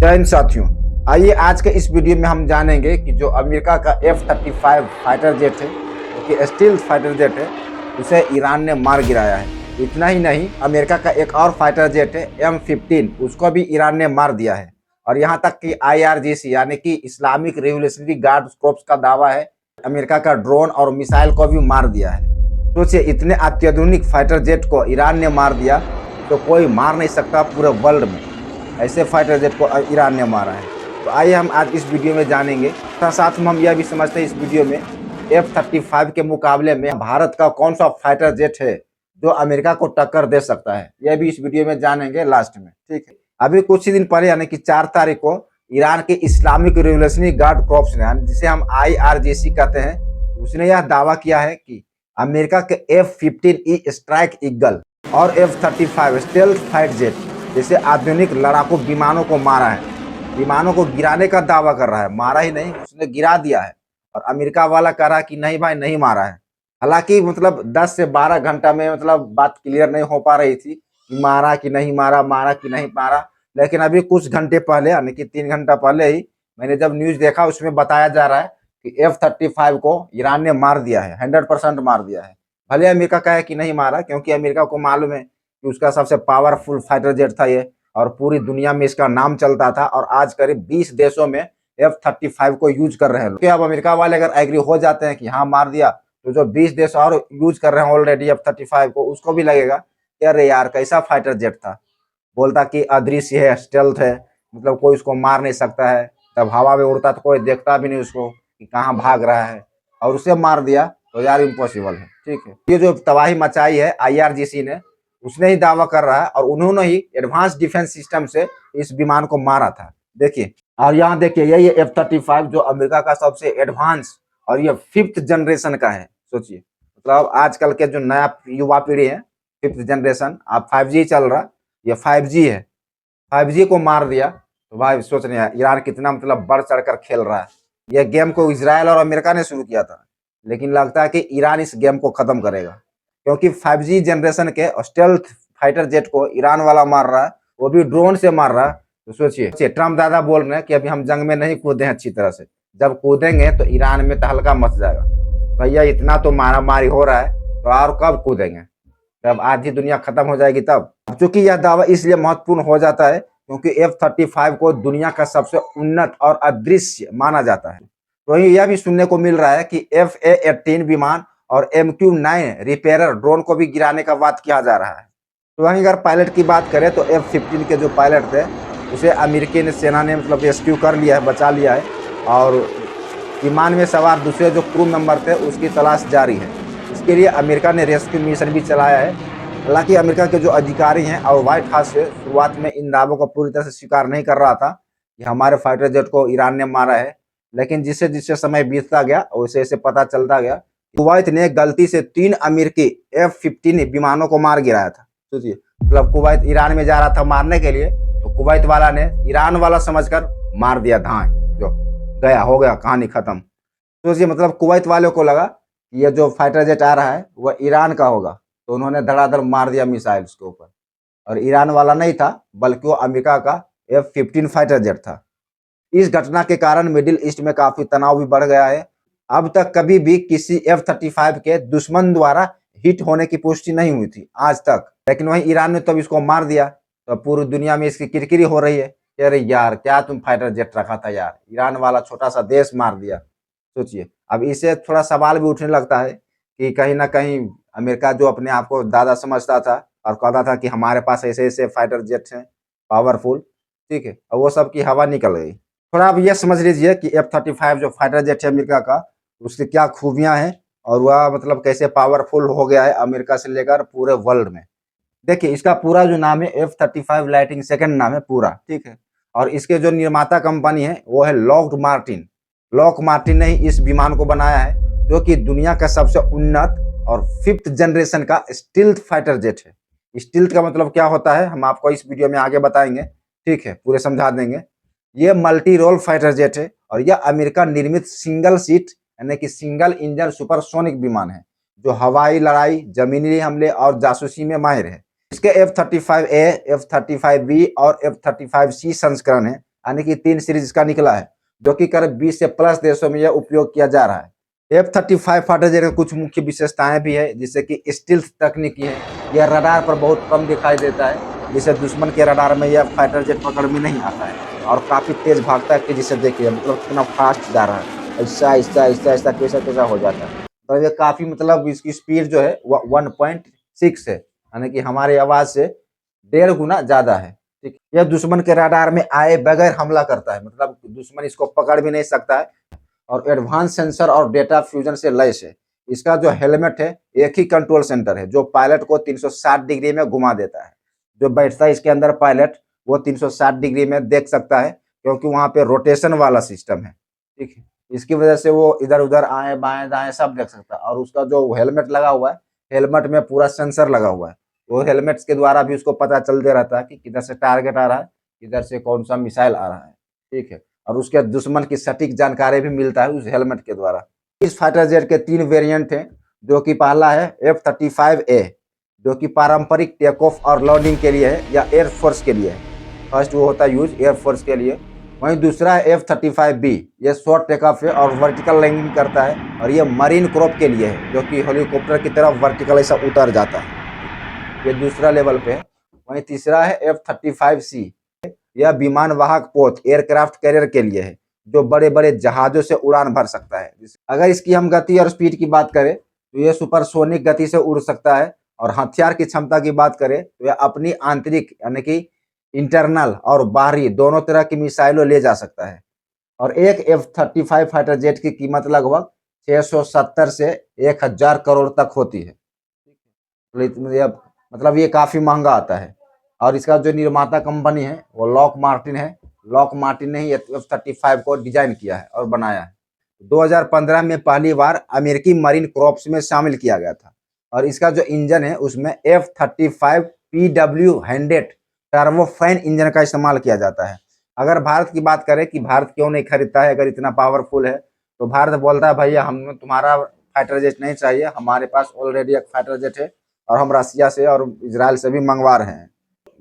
जय हिंद साथियों। आइए आज के इस वीडियो में हम जानेंगे कि जो अमेरिका का F-35 फाइटर जेट है, जो कि स्टील्थ फाइटर जेट है, उसे ईरान ने मार गिराया है। इतना ही नहीं, अमेरिका का एक और फाइटर जेट है M-15, उसको भी ईरान ने मार दिया है। और यहाँ तक कि IRGC यानी कि इस्लामिक रिवोल्यूशनरी गार्ड कोर्प्स का दावा है अमेरिका का ड्रोन और मिसाइल को भी मार दिया है। सोचिए, इतने अत्याधुनिक फाइटर जेट को ईरान ने मार दिया तो कोई मार नहीं सकता पूरे वर्ल्ड में। ऐसे फाइटर जेट को ईरान ने मारा है। तो आइए हम आज इस वीडियो में जानेंगे। साथ में हम यह भी समझते हैं इस वीडियो में F-35 के मुकाबले में भारत का कौन सा फाइटर जेट है जो अमेरिका को टक्कर दे सकता है, यह भी इस वीडियो में जानेंगे लास्ट में। ठीक है, अभी कुछ ही दिन पहले यानी कि 4 तारीख को ईरान के इस्लामिक रिवोल्यूशनरी गार्ड कोर्प्स ने, जिसे हम IRGC कहते हैं, उसने यह दावा किया है कि अमेरिका के F-15E स्ट्राइक ईगल और F-35 स्टेल्थ फाइट जेट जैसे आधुनिक लड़ाकू विमानों को मारा है। विमानों को गिराने का दावा कर रहा है, मारा ही नहीं, उसने गिरा दिया है। और अमेरिका वाला कह रहा है कि नहीं भाई, नहीं मारा है। हालांकि 10 से 12 घंटा में बात क्लियर नहीं हो पा रही थी कि मारा कि नहीं मारा, मारा कि नहीं मारा। लेकिन अभी कुछ घंटे पहले यानी कि 3 घंटा पहले ही मैंने जब न्यूज देखा, उसमें बताया जा रहा है कि F-35 को ईरान ने मार दिया है, 100% मार दिया है। भले अमेरिका कहे कि नहीं मारा, क्योंकि अमेरिका को मालूम है कि उसका सबसे पावरफुल फाइटर जेट था ये, और पूरी दुनिया में इसका नाम चलता था। और आज करीब 20 देशों में F-35 को यूज कर रहे हैं लोग। अब अमेरिका वाले अगर एग्री हो जाते हैं कि हाँ मार दिया, तो जो 20 देश और यूज कर रहे हैं ऑलरेडी F-35 को, उसको भी लगेगा कि अरे यार कैसा फाइटर जेट था। बोलता कि अदृश्य है, स्टेल्थ है, कोई उसको मार नहीं सकता है। तब हवा में उड़ता तो कोई देखता भी नहीं उसको कि कहाँ भाग रहा है, और उसे मार दिया तो यार इम्पॉसिबल है। ठीक है, ये जो तबाही मचाई है IRGC ने, उसने ही दावा कर रहा है, और उन्होंने ही एडवांस डिफेंस सिस्टम से इस विमान को मारा था। देखिए, और यहाँ देखिए, यही F-35 जो अमेरिका का सबसे एडवांस और ये 5th जनरेशन का है। सोचिए, आजकल के जो नया युवा पीढ़ी है, 5th जनरेशन, अब 5G चल रहा, ये 5G है, 5G को मार दिया। तो भाई सोच रहे हैं ईरान कितना बढ़ चढ़ कर खेल रहा है। यह गेम को इजराइल और अमेरिका ने शुरू किया था, लेकिन लगता है कि ईरान इस गेम को खत्म करेगा, क्योंकि 5G जनरेशन के स्टेल्थ फाइटर जेट को ईरान वाला मार रहा है, वो भी ड्रोन से मार रहा है। तो सोचिए, ट्रम्प दादा बोल रहे हैं कि अभी हम जंग में नहीं कूदे हैं अच्छी तरह से, जब कूदेंगे तो ईरान में तहलका मच जाएगा। भैया इतना तो मारा मारी हो रहा है, तो और कब कूदेंगे, जब आधी दुनिया खत्म हो जाएगी तब। चूंकि यह दावा इसलिए महत्वपूर्ण हो जाता है क्योंकि F-35 को दुनिया का सबसे उन्नत और अदृश्य माना जाता है। तो यह भी सुनने को मिल रहा है कि FA-18 विमान और MQ-9 रिपेयरर ड्रोन को भी गिराने का बात किया जा रहा है। तो वहीं अगर पायलट की बात करें तो F-15 के जो पायलट थे, उसे अमेरिकी सेना ने रेस्क्यू कर लिया है, बचा लिया है, और विमान में सवार दूसरे जो क्रू मेंबर थे उसकी तलाश जारी है। इसके लिए अमेरिका ने रेस्क्यू मिशन भी चलाया है। हालांकि अमेरिका के जो अधिकारी हैं और व्हाइट हाउस से शुरुआत में इन दावों को पूरी तरह से स्वीकार नहीं कर रहा था कि हमारे फाइटर जेट को ईरान ने मारा है, लेकिन जिससे जिससे समय बीतता गया वैसे वैसे पता चलता गया। कुवैत ने गलती से 3 अमेरिकी F-15 विमानों को मार गिराया था। सोचिए, कुवैत ईरान में जा रहा था मारने के लिए, तो कुवैत वाला ने ईरान वाला समझकर मार दिया, धाए जो गया, हो गया, कहानी खत्म। सोचिए, कुवैत वालों को लगा कि ये जो फाइटर जेट आ रहा है वह ईरान का होगा, तो उन्होंने धड़ाधड़ मार दिया मिसाइल उसके ऊपर। और ईरान वाला नहीं था, बल्कि वो अमेरिका का F-15 फाइटर जेट था। इस घटना के कारण मिडिल ईस्ट में काफी तनाव भी बढ़ गया है। अब तक कभी भी किसी F-35 के दुश्मन द्वारा हिट होने की पुष्टि नहीं हुई थी आज तक, लेकिन वहीं ईरान ने तो इसको मार दिया। तो पूरी दुनिया में इसकी किरकिरी हो रही है, अरे यार क्या तुम फाइटर जेट रखा था यार, ईरान वाला छोटा सा देश मार दिया। सोचिए, अब इससे थोड़ा सवाल भी उठने लगता है कि कहीं ना कहीं अमेरिका जो अपने आप को दादा समझता था और कहता था कि हमारे पास ऐसे ऐसे फाइटर जेट हैं पावरफुल, ठीक है, और वो सब की हवा निकल गई। थोड़ा आप ये समझ लीजिए कि F-35 जो फाइटर जेट है अमेरिका का, उसकी क्या खूबियां हैं, और वह कैसे पावरफुल हो गया है अमेरिका से लेकर पूरे वर्ल्ड में। देखिए, इसका पूरा जो नाम है F-35 लाइटिंग सेकंड नाम है पूरा, ठीक है। और इसके जो निर्माता कंपनी है वो है लॉकहीड मार्टिन। लॉकहीड मार्टिन ने ही इस विमान को बनाया है, जो कि दुनिया का सबसे उन्नत और 5th जनरेशन का स्टील्थ फाइटर जेट है। स्टील्थ का मतलब क्या होता है हम आपको इस वीडियो में आगे बताएंगे, ठीक है, पूरे समझा देंगे। ये मल्टी रोल फाइटर जेट है, और यह अमेरिका निर्मित सिंगल सीट यानी कि सिंगल इंजन सुपरसोनिक विमान है, जो हवाई लड़ाई, जमीनी हमले और जासूसी में माहिर है। इसके F-35A, F-35B और F-35C संस्करण है। यानी कि 3 सीरीज इसका निकला है, जो कि करीब 20 से प्लस देशों में यह उपयोग किया जा रहा है। F-35 फाइटर जेट की कुछ मुख्य विशेषताएं भी है, जिससे कि स्टील्थ तकनीकी है, यह रडार पर बहुत कम दिखाई देता है, जिससे दुश्मन के रडार में यह फाइटर जेट पकड़ में नहीं आता है और काफी तेज भागता है कि जिसे देखिए मतलब कितना फास्ट जा रहा है, ऐसा ऐसा ऐसा ऐसा कैसा कैसा हो जाता है। तो ये काफी मतलब इसकी स्पीड जो है 1.6 है, यानी कि हमारी आवाज से 1.5 गुना ज्यादा है। ठीक, यह दुश्मन के रडार में आए बगैर हमला करता है, मतलब दुश्मन इसको पकड़ भी नहीं सकता है और एडवांस सेंसर और डेटा फ्यूजन से लैस है। इसका जो हेलमेट है एक ही कंट्रोल सेंटर है, जो पायलट को 360 डिग्री में घुमा देता है। जो बैठता है इसके अंदर पायलट, वो 360 डिग्री में देख सकता है, क्योंकि वहां पे रोटेशन वाला सिस्टम है। ठीक है, इसकी वजह से वो इधर उधर आए बाएं दाएं सब देख सकता है। और उसका जो हेलमेट लगा हुआ है, हेलमेट में पूरा सेंसर लगा हुआ है, वो हेलमेट के द्वारा भी उसको पता चलते रहता है कि किधर से टारगेट आ रहा है, किधर से कौन सा मिसाइल आ रहा है। ठीक है, और उसके दुश्मन की सटीक जानकारी भी मिलता है उस हेलमेट के द्वारा। इस फाइटर जेट के 3 वेरिएंट हैं, जो कि पहला है F-35A, जो कि पारंपरिक टेक ऑफ और लैंडिंग के लिए है या एयरफोर्स के लिए है। फर्स्ट वो होता है यूज एयरफोर्स के लिए। वहीं दूसरा है F-35B, ये शॉर्ट टेक ऑफ है और वर्टिकल लैंडिंग करता है, और ये मरीन क्रॉप के लिए है, जो कि हेलीकॉप्टर की तरफ वर्टिकल ऐसा उतर जाता है, ये दूसरा लेवल पे है। वहीं तीसरा है F-35C, यह विमान वाहक पोत एयरक्राफ्ट कैरियर के लिए है, जो बड़े बड़े जहाजों से उड़ान भर सकता है। अगर इसकी हम गति और स्पीड की बात करें तो यह सुपरसोनिक गति से उड़ सकता है, और हथियार की क्षमता की बात करें तो यह अपनी आंतरिक यानी कि इंटरनल और बाहरी दोनों तरह की मिसाइलों ले जा सकता है। और एक F-35 फाइटर जेट की कीमत लगभग 670 से 1000 करोड़ तक होती है। मतलब ये काफी महंगा आता है। और इसका जो निर्माता कंपनी है वो लॉक मार्टिन है। लॉक मार्टिन ने ही F-35 को डिजाइन किया है और बनाया है। 2015 में पहली बार अमेरिकी मरीन कॉर्प्स में शामिल किया गया था, और इसका जो इंजन है उसमें F-35 PW100 टर्बोफैन इंजन का इस्तेमाल किया जाता है। अगर भारत की बात करें कि भारत क्यों नहीं खरीदता है अगर इतना पावरफुल है, तो भारत बोलता है भैया हमें तुम्हारा फाइटर जेट नहीं चाहिए, हमारे पास ऑलरेडी एक फाइटर जेट है और हम रसिया से और इजराइल से भी मंगवा रहे हैं।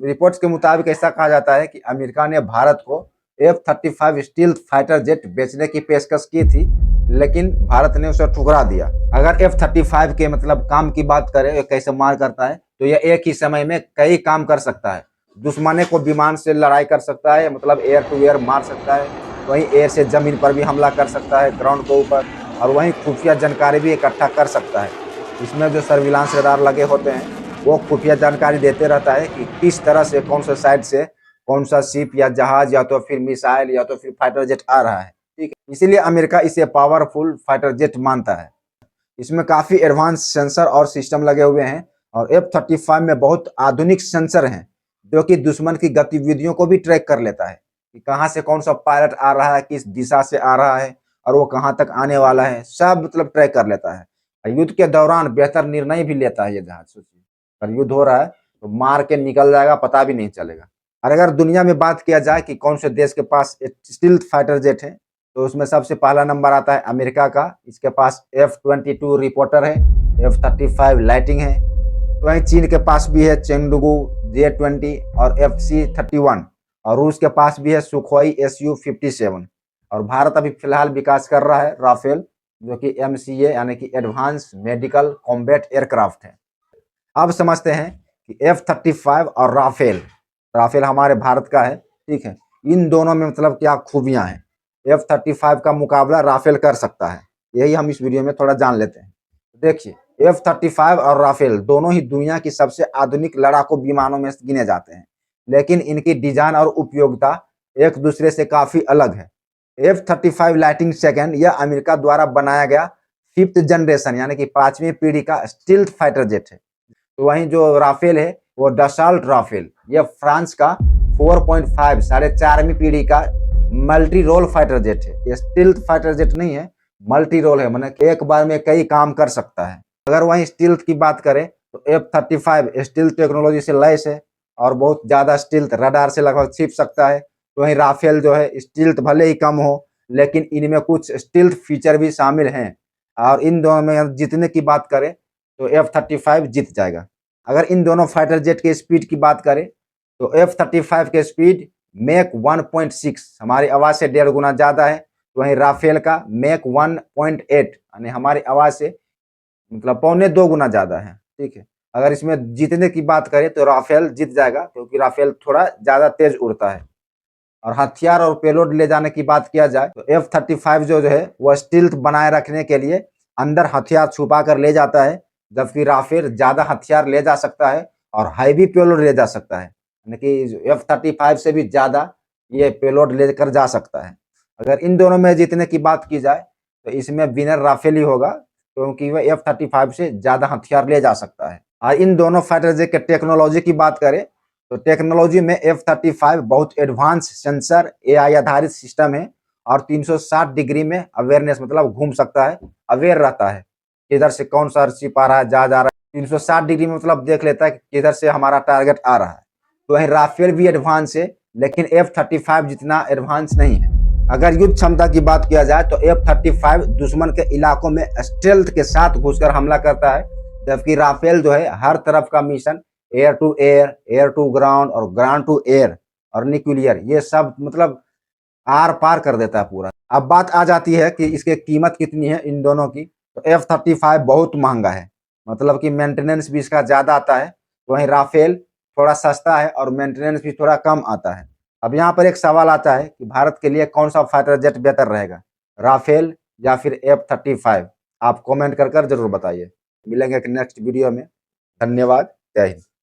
रिपोर्ट्स के मुताबिक ऐसा कहा जाता है कि अमेरिका ने भारत को F-35 स्टील्थ फाइटर जेट बेचने की पेशकश की थी, लेकिन भारत ने उसे ठुकरा दिया। अगर F-35 के मतलब काम की बात करें कैसे मार करता है, तो यह एक ही समय में कई काम कर सकता है। दुश्मने को विमान से लड़ाई कर सकता है, मतलब एयर टू एयर मार सकता है, वहीं एयर से जमीन पर भी हमला कर सकता है ग्राउंड के ऊपर, और वहीं खुफिया जानकारी भी इकट्ठा कर सकता है। इसमें जो सर्विलांस रडार लगे होते हैं वो खुफिया जानकारी देते रहता है कि किस तरह से कौन सा साइड से कौन सा शिप या जहाज या तो फिर मिसाइल या तो फिर फाइटर जेट आ रहा है। ठीक है, इसीलिए अमेरिका इसे पावरफुल फाइटर जेट मानता है। इसमें काफी एडवांस सेंसर और सिस्टम लगे हुए हैं, और F-35 में बहुत आधुनिक सेंसर हैं, जो कि दुश्मन की गतिविधियों को भी ट्रैक कर लेता है कि कहाँ से कौन सा पायलट आ रहा है, किस दिशा से आ रहा है और वो कहाँ तक आने वाला है, सब मतलब ट्रैक कर लेता है। युद्ध के दौरान बेहतर निर्णय भी लेता है ये जहाज। सोचिए अगर युद्ध हो रहा है तो मार के निकल जाएगा, पता भी नहीं चलेगा। और अगर दुनिया में बात किया जाए कि कौन से देश के पास स्टील्थ फाइटर जेट है, तो उसमें सबसे पहला नंबर आता है अमेरिका का। इसके पास F-22 रिपोर्टर है, F-35 लाइटिंग है। तो वहीं चीन के पास भी है चेंगडुगु J-20 और FC-31, और रूस के पास भी है सुखोई Su-57। और भारत अभी फिलहाल विकास कर रहा है राफेल, जो कि MCA यानी कि एडवांस मेडिकल कॉम्बैट एयरक्राफ्ट है। अब समझते हैं कि F-35 और राफेल, राफेल हमारे भारत का है। ठीक है, इन दोनों में मतलब क्या खूबियां हैं, F-35 का मुकाबला राफेल कर सकता है, यही हम इस वीडियो में थोड़ा जान लेते हैं। देखिए F-35 और राफेल दोनों ही दुनिया की सबसे आधुनिक लड़ाकू विमानों में गिने जाते हैं, लेकिन इनकी डिजाइन और उपयोगिता एक दूसरे से काफी अलग है। F-35 लाइटिंग सेकंड यह अमेरिका द्वारा बनाया गया 5th जनरेशन यानी कि 5वीं पीढ़ी का स्टील्थ फाइटर जेट है। तो वहीं जो राफेल है वो डसाल्ट राफेल, यह फ्रांस का 4.5 4.5वीं पीढ़ी का मल्टी रोल फाइटर जेट है। ये स्टील्थ फाइटर जेट नहीं है, मल्टी रोल है, मतलब एक बार में कई काम कर सकता है। अगर वहीं स्टील्थ की बात करें तो F-35 स्टील्थ टेक्नोलॉजी से लैस है और बहुत ज्यादा स्टील्थ रडार से लगभग छिप सकता है। तो वहीं राफेल जो है स्टील्थ भले ही कम हो, लेकिन इनमें कुछ स्टील्थ फीचर भी शामिल हैं, और इन दोनों में जीतने की बात करें तो F-35 जीत जाएगा। अगर इन दोनों फाइटर जेट के स्पीड की बात करें तो F-35 के स्पीड मैक 1.6 हमारी आवाज़ से 1.5 गुना ज़्यादा है। तो वहीं राफेल का मैक 1.8 यानी हमारी आवाज़ से मतलब 1.25 गुना ज़्यादा है। ठीक है, अगर इसमें जीतने की बात करें तो राफेल जीत जाएगा, क्योंकि राफेल थोड़ा ज़्यादा तेज उड़ता है। और हथियार और पेलोड ले जाने की बात किया जाए तो F-35 जो है वो स्टील्थ बनाए रखने के लिए अंदर हथियार छुपा कर ले जाता है, जबकि राफेल ज़्यादा हथियार ले जा सकता है और हैवी पेलोड ले जा सकता है, यानी कि F-35 से भी ज़्यादा ये पेलोड लेकर जा सकता है। अगर इन दोनों में जीतने की बात की जाए तो इसमें विनर राफेल ही होगा, क्योंकि वह F-35 से ज़्यादा हथियार ले जा सकता है। और इन दोनों फाइटर जेट के टेक्नोलॉजी की बात करें तो टेक्नोलॉजी में F-35 बहुत एडवांस सेंसर AI आधारित सिस्टम है और 360 डिग्री में अवेयरनेस मतलब घूम सकता है, अवेयर रहता है किधर से कौन सा शिप आ रहा है, जा रहा है। 360 डिग्री में मतलब देख लेता है कि किधर से हमारा टारगेट आ रहा है। तो वहीं राफेल भी एडवांस है, लेकिन F-35 जितना एडवांस नहीं है। अगर युद्ध क्षमता की बात किया जाए तो F-35 दुश्मन के इलाकों में स्टेल्थ के साथ घुसकर हमला करता है, जबकि राफेल जो है हर तरफ का mission air to air, air to ground और ग्राउंड टू एयर और न्यूक्लियर, ये सब मतलब आर पार कर देता है पूरा। अब बात आ जाती है कि इसकी कीमत कितनी है इन दोनों की, तो F-35 बहुत महंगा है, मतलब कि मेंटेनेंस भी इसका ज़्यादा आता है। वहीं राफेल थोड़ा सस्ता है और मेंटेनेंस भी थोड़ा कम आता है। अब यहाँ पर एक सवाल आता है कि भारत के लिए कौन सा फाइटर जेट बेहतर रहेगा, राफेल या फिर F-35? आप कमेंट कर जरूर बताइए। मिलेंगे एक नेक्स्ट वीडियो में। धन्यवाद। जय हिंद।